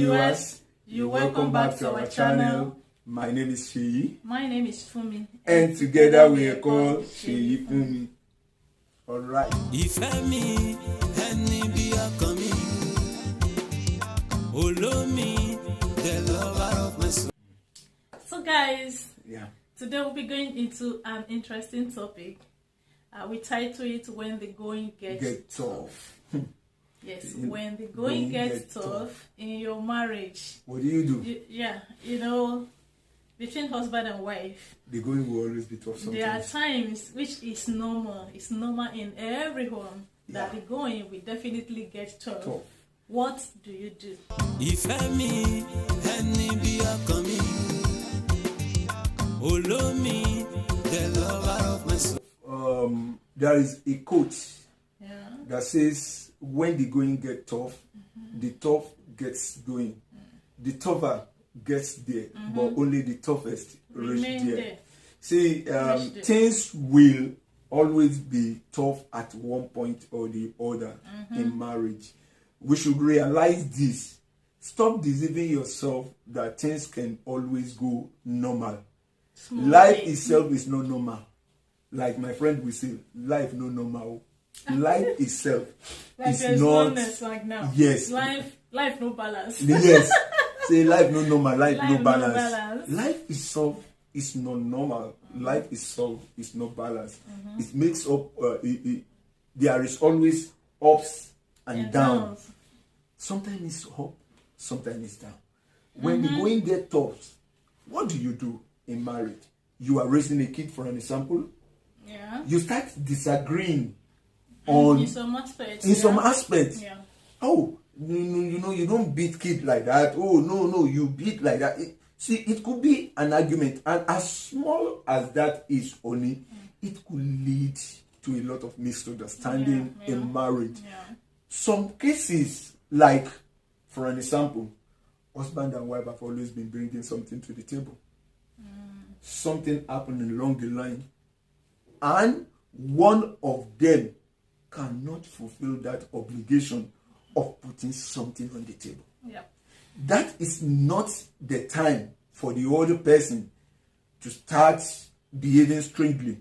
viewers, you're welcome back to our channel. My name is Seyi. My name is Funmi. And together we are called MBWithSeyiFunmi. Alright. Ìfẹ́mi ẹni bí ọkàn mi, olómi, the lover of my soul. So guys, Yeah. today we'll be going into an interesting topic. We title it When the Going Gets Tough. Yes, when the going gets tough in your marriage. What do you do? Between husband and wife, The going will always be tough sometimes. there are times which is normal. It's normal in every home that the going will definitely get tough. What do you do? Ìfẹ́mi ẹni bí ọkàn mi, olómi, the lover of my soul. There is a quote Yeah. that says, when the going gets tough, the tough gets going. The tougher gets there, but only the toughest reach Remain there. there. See, There. things will always be tough at one point or the other in marriage. We should realize this. Stop deceiving yourself that things can always go normal. Smoothly. Life itself is not normal. Like my friend will say, life no normal. Life itself Like is there's not. oneness like now. Yes. Life no balance. Yes. Say life no normal, life Life no no balance. balance. Life itself is not normal. Life itself is not balanced. It makes up. There is always ups and downs. Sometimes it's up, sometimes it's down. When the going get tough, what do you do in marriage? You are raising a kid, for an example. Yeah. You start disagreeing on In some aspects. some aspects. Yeah. Oh, you don't beat kid like that. Oh, no, you beat like that. It could be an argument, and as small as that is only, it could lead to a lot of misunderstanding in marriage. Yeah. Some cases, like, for an example, husband and wife have always been bringing something to the table. Something happened along the line, and one of them cannot fulfill that obligation of putting something on the table. Yeah. That is not the time for the other person to start behaving strangely.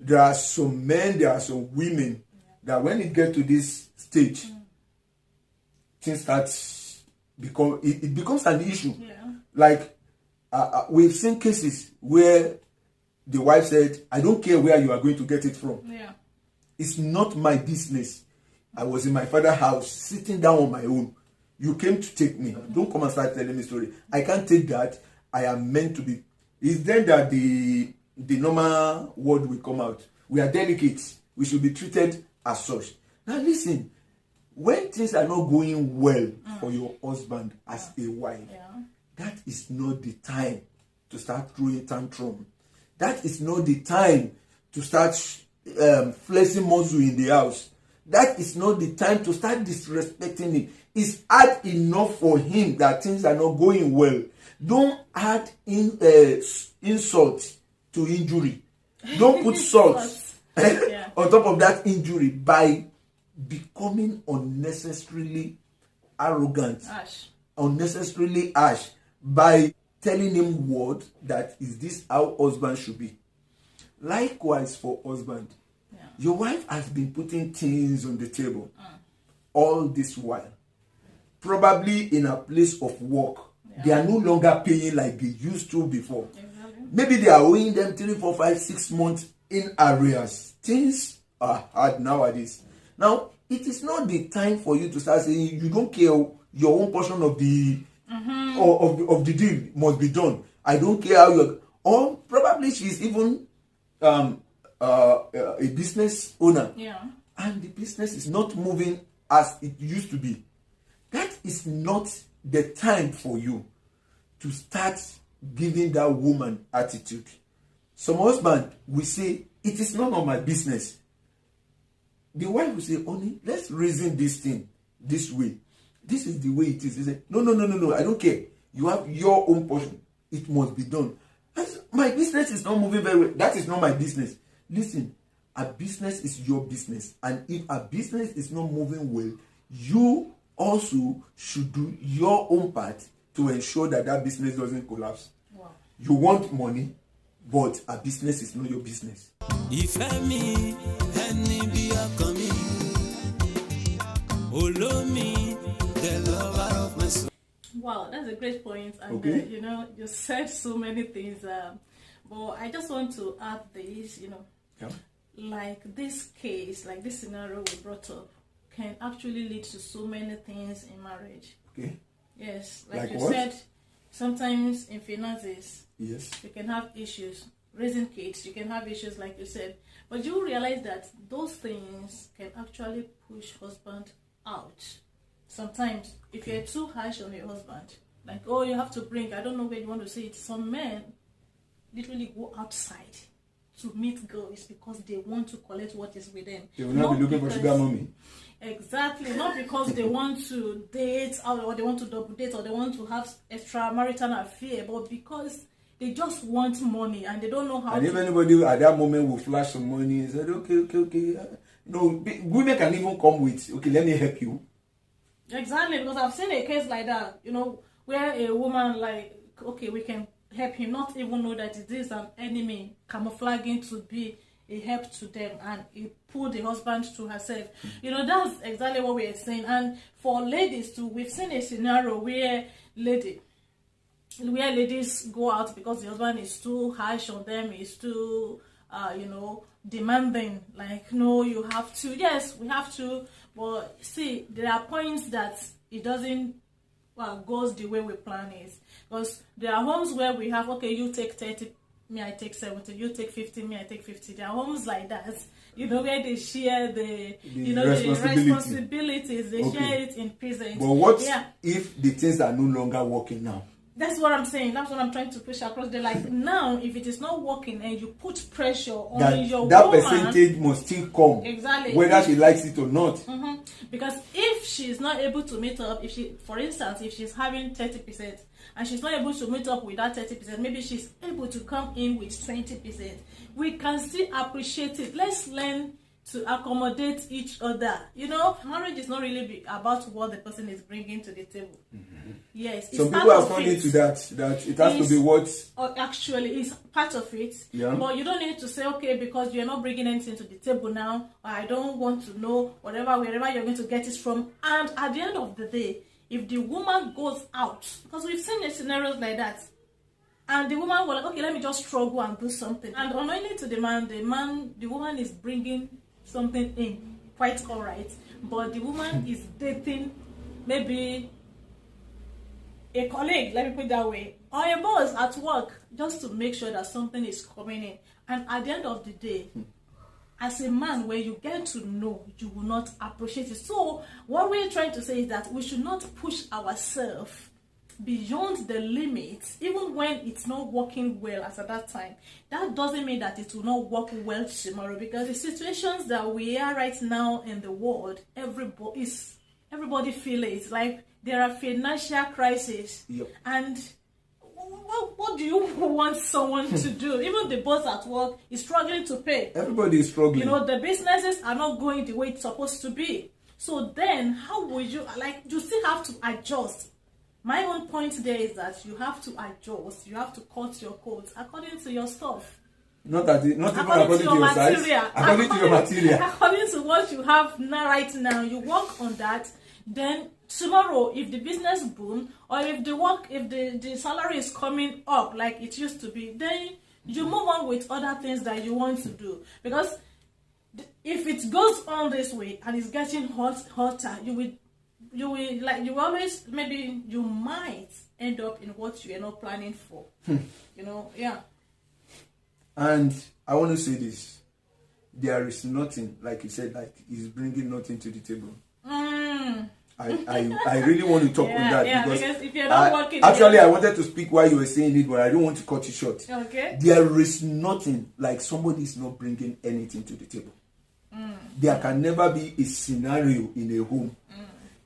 There are some men, there are some women that when it gets to this stage, things start it becomes an issue. Yeah. Like we've seen cases where the wife said, "I don't care where you are going to get it from. Yeah. It's not my business. I was in my father's house, sitting down on my own. You came to take me. Don't come and start telling me story. I can't take that. I am meant to be." It's then that the normal word will come out. We are delicate. We should be treated as such. Now listen, when things are not going well for your husband as a wife, that is not the time to start throwing tantrum. That is not the time to start flexing muscle in the house. That is not the time to start disrespecting him. It's hard enough for him that things are not going well. Don't add insult to injury. Don't put salt on top of that injury by becoming unnecessarily arrogant, unnecessarily harsh, by telling him word that is this how husband should be. Likewise for husband. Your wife has been putting things on the table all this while. Probably in a place of work. They are no longer paying like they used to before. Exactly. Maybe they are owing them 3, 4, 5, 6 months in arrears. Things are hard nowadays. Now, it is not the time for you to start saying you don't care your own portion of the of the deal must be done. I don't care how you're... Or probably she's even a business owner, and the business is not moving as it used to be. That is not the time for you to start giving that woman attitude. Some husband will say, "It is none of my business." The wife will say, "Honey, let's reason this thing this way. This is the way it is." He say, No, I don't care. You have your own portion. It must be done. My business is not moving very well. That is not my business. Listen, a business is your business. And if a business is not moving well, you also should do your own part to ensure that that business doesn't collapse. Wow. You want money, but a business is not your business. MBWithSeyiFunmi, Olomi, the lover of my soul. Wow, that's a great point. And Okay. you said so many things. But I just want to add this, Yeah. like this case, like this scenario we brought up, can actually lead to so many things in marriage. Okay. Yes, Like you what? said, sometimes in finances, Yes. you can have issues. Raising kids, you can have issues, like you said. But you realize that those things can actually push husband out. Sometimes, if you're too harsh on your husband, like, oh, you have to bring, I don't know where you want to say it. Some men literally go outside to meet girls because they want to collect what is within. They will not be looking for sugar mommy. Exactly, not because they want to date or they want to double date or they want to have extramarital affair, but because they just want money and they don't know how And to. if anybody at that moment will flash some money and said, okay. Women can even come with, okay, let me help you. Exactly, because I've seen a case like that, where a woman like, okay, we can help him, not even know that it is an enemy camouflaging to be a help to them, and he pulled the husband to herself. That's exactly what we are saying. And for ladies too, we've seen a scenario where ladies go out because the husband is too harsh on them, is too demanding, like, no, you have to, yes, we have to, but see, there are points that it doesn't goes the way we plan it, because there are homes where we have, okay, you take 30, me I take 70, you take 50, me I take 50. There are homes like that, where they share the responsibilities, they share it in present. But what if the things are no longer working now? That's what I'm saying. That's what I'm trying to push across. They're like, now, if it is not working and you put pressure on your that woman, percentage must still come, exactly, whether she likes it or not. Mm-hmm. Because if she's not able to meet up, for instance, if she's having 30% and she's not able to meet up with that 30%, maybe she's able to come in with 20%. We can still appreciate it. Let's learn to accommodate each other. Marriage is not really about what the person is bringing to the table. Mm-hmm. Yes, some people have turned into that it has to be what. Actually, it's part of it. Yeah. But you don't need to say, okay, because you're not bringing anything to the table now, I don't want to know wherever you're going to get it from. And at the end of the day, if the woman goes out, because we've seen scenarios like that, and the woman will like, okay, let me just struggle and do something. And unknowingly to the woman is bringing something in, quite all right, but the woman is dating maybe a colleague, let me put it that way, or a boss at work, just to make sure that something is coming in. And at the end of the day, as a man, when you get to know, you will not appreciate it. So what we're trying to say is that we should not push ourselves beyond the limits, even when it's not working well as at that time. That doesn't mean that it will not work well tomorrow, because the situations that we are right now in the world, everybody feel it. Like, there are financial crises. Yep. And what do you want someone to do? Even the boss at work is struggling to pay. Everybody is struggling. The businesses are not going the way it's supposed to be. So then, how will you, you still have to adjust. My own point there is that you have to adjust. You have to cut your coats according to your stuff. Not even according to your material. Size. According to your material. According to what you have now, right now, you work on that. Then tomorrow, if the business boom, or if the salary is coming up like it used to be, then you move on with other things that you want to do. Because if it goes on this way and it's getting hotter, you always, maybe you might end up in what you are not planning for. Yeah. And I want to say this: there is nothing, like you said, like he's bringing nothing to the table. I really want to talk on that, because if you're not working, actually I wanted to speak while you were saying it, but I don't want to cut you short. Okay. There is nothing like somebody is not bringing anything to the table. There can never be a scenario in a home.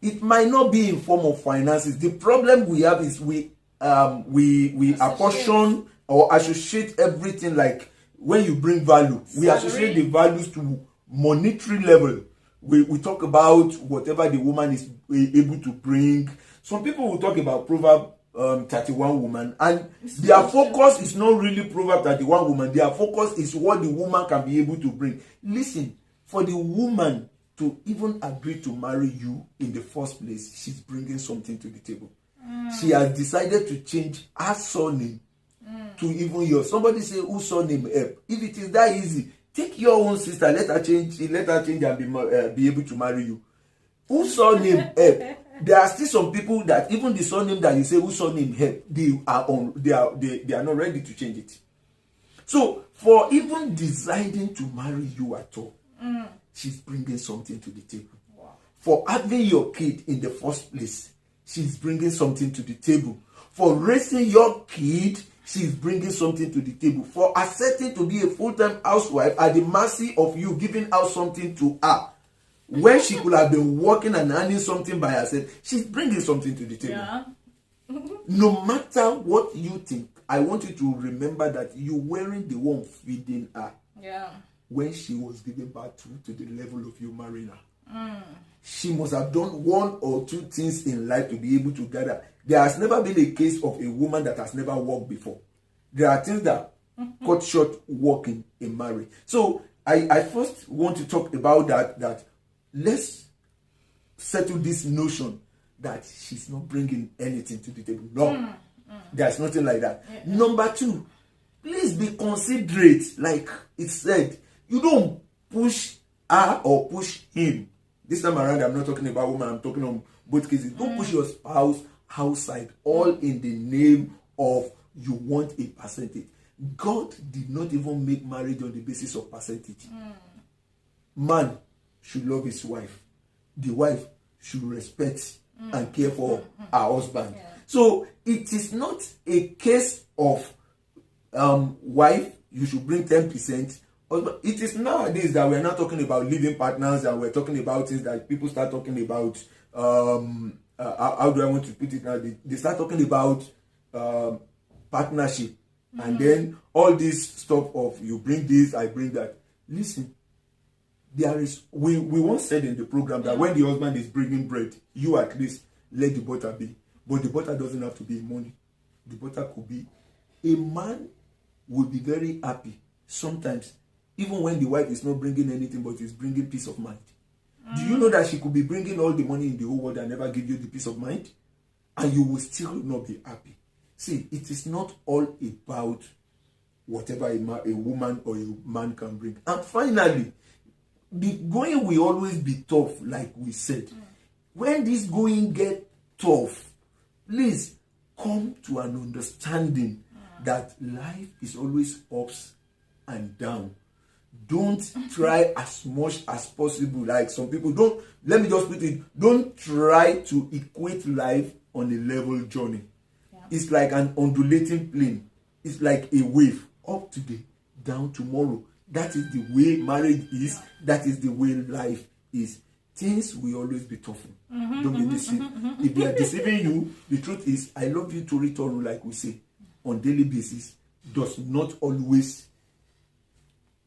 It might not be in form of finances. The problem we have is we apportion or associate everything. Like when you bring value, we associate the values to monetary level. we talk about whatever the woman is able to bring. Some people will talk about Proverb 31 woman, and their focus is not really Proverb 31 woman. Their focus is what the woman can be able to bring. Listen, for the woman to even agree to marry you in the first place, she's bringing something to the table. She has decided to change her surname to even yours. Somebody say, whose surname help? If it is that easy, take your own sister, let her change and be able to marry you. Whose surname help? There are still some people that even the surname that you say whose surname help, they are not ready to change it. So for even deciding to marry you at all, she's bringing something to the table. Wow. For having your kid in the first place, she's bringing something to the table. For raising your kid, she's bringing something to the table. For accepting to be a full-time housewife at the mercy of you giving out something to her, when she could have been working and earning something by herself, she's bringing something to the table. Yeah. No matter what you think, I want you to remember that you weren't the one feeding her. Yeah. When she was giving birth to the level of you marrying her. She must have done one or two things in life to be able to gather. There has never been a case of a woman that has never worked before. There are things that cut short working in marriage. So I first want to talk about that let's settle this notion that she's not bringing anything to the table. No, there's nothing like that. Yeah. Number two, please be considerate. Like it said, you don't push her or push him. This time around, I'm not talking about woman, I'm talking on both cases. Don't push your spouse outside, all in the name of you want a percentage. God did not even make marriage on the basis of percentage. Man should love his wife. The wife should respect and care for her husband. Yeah. So it is not a case of wife, you should bring 10%. It is nowadays that we're not talking about living partners, and we're talking about things that people start talking about. How do I want to put it now? They start talking about partnership, and then all this stuff of you bring this, I bring that. Listen, there is we once said in the program that when the husband is bringing bread, you at least let the butter be. But the butter doesn't have to be money. The butter could be a man will be very happy sometimes, even when the wife is not bringing anything but is bringing peace of mind. Do you know that she could be bringing all the money in the whole world and never give you the peace of mind? And you will still not be happy. See, it is not all about whatever a woman or a man can bring. And finally, the going will always be tough, like we said. When this going get tough, please come to an understanding that life is always ups and down. Don't try as much as possible. Like some people don't, let me just put it, don't try to equate life on a level journey. Yeah. It's like an undulating plane. It's like a wave, up today, down tomorrow. That is the way marriage is. That is the way life is. Things will always be tough. Don't be deceived. If they are deceiving you, the truth is, I love you to return, like we say, on daily basis, does not always,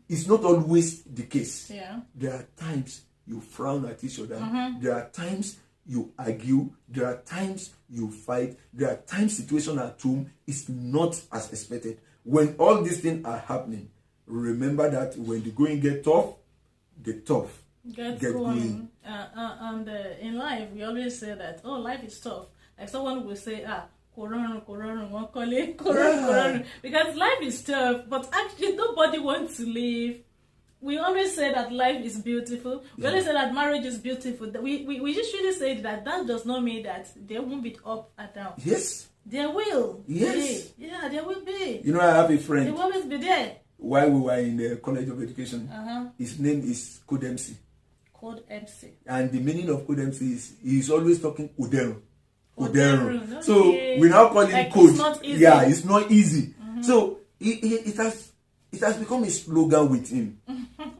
it's not always the case. Yeah. There are times you frown at each other. There are times you argue. There are times you fight. There are times situation at home is not as expected. When all these things are happening, remember that when the going get tough, the tough get going. And in life, we always say that, oh, life is tough. Like someone will say, corona, because life is tough, but actually nobody wants to live. We always say that life is beautiful. We always say that marriage is beautiful. We usually say that does not mean that there won't be up and down. Yes. There will. Yes. Be. Yeah, there will be. You know, I have a friend. There will always be there. While we were in the College of Education, his name is Code MC. Code MC. And the meaning of Code MC is he's always talking Udero. Okay. So we now call him like Code. It's not easy. Yeah, it's not easy. So it has become a slogan with him.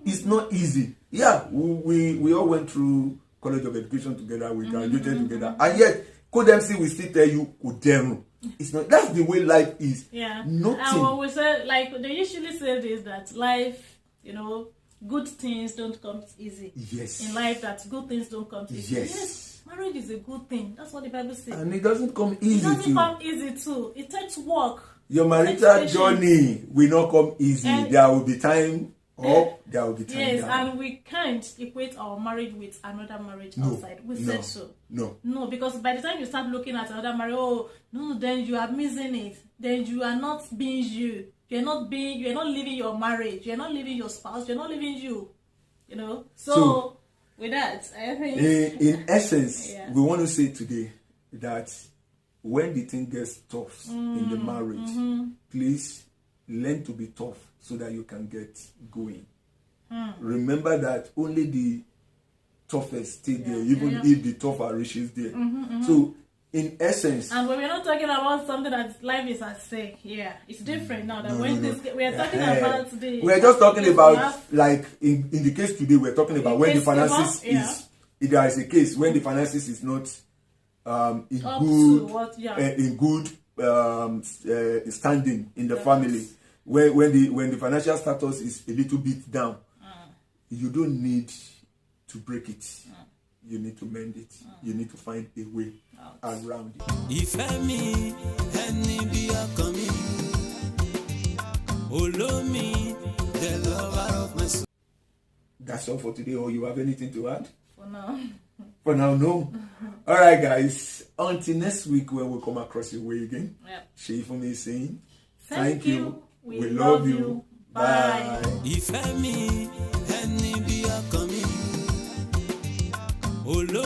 It's not easy. Yeah, we all went through College of Education together. We graduated together, and yet Code MC will still tell you Udero. It's not. That's the way life is. Yeah. Nothing. And what we say, like they usually say this, that life, good things don't come easy. Yes. In life, that good things don't come easy. Yes. Marriage is a good thing. That's what the Bible says. And it doesn't come easy. It doesn't come easy too. It takes work. Your marital journey will not come easy. And there will be time up, there will be time yes, down. and we can't equate our marriage with another marriage outside. We said so. No, because by the time you start looking at another marriage, oh no, then you are missing it. Then you are not being you. You're not living your marriage. You're not living your spouse. You're not living you. You know. So with that, I think in essence, we want to say today that when the thing gets tough in the marriage, please learn to be tough so that you can get going. Remember that only the toughest stay there, even if the tougher reaches there. So, in essence, and when we're not talking about something that life is at stake, it's different now. That we are talking about today. We are just talking about like in the case today. We're talking about when the finances there is a case when the finances is not in good standing in the family. When the financial status is a little bit down, you don't need to break it. You need to mend it. You need to find a way around it. Ìfẹ́mi ẹni bí ọkàn mi, olómi, the lover of my soul. That's all for today. Or you have anything to add? For now. For now, no. All right, guys. Until next week when we come across your way again. SeyiFunmi is saying, thank you. We love you. Bye. Ìfẹ́mi ẹni bí ọkàn mi, olómi.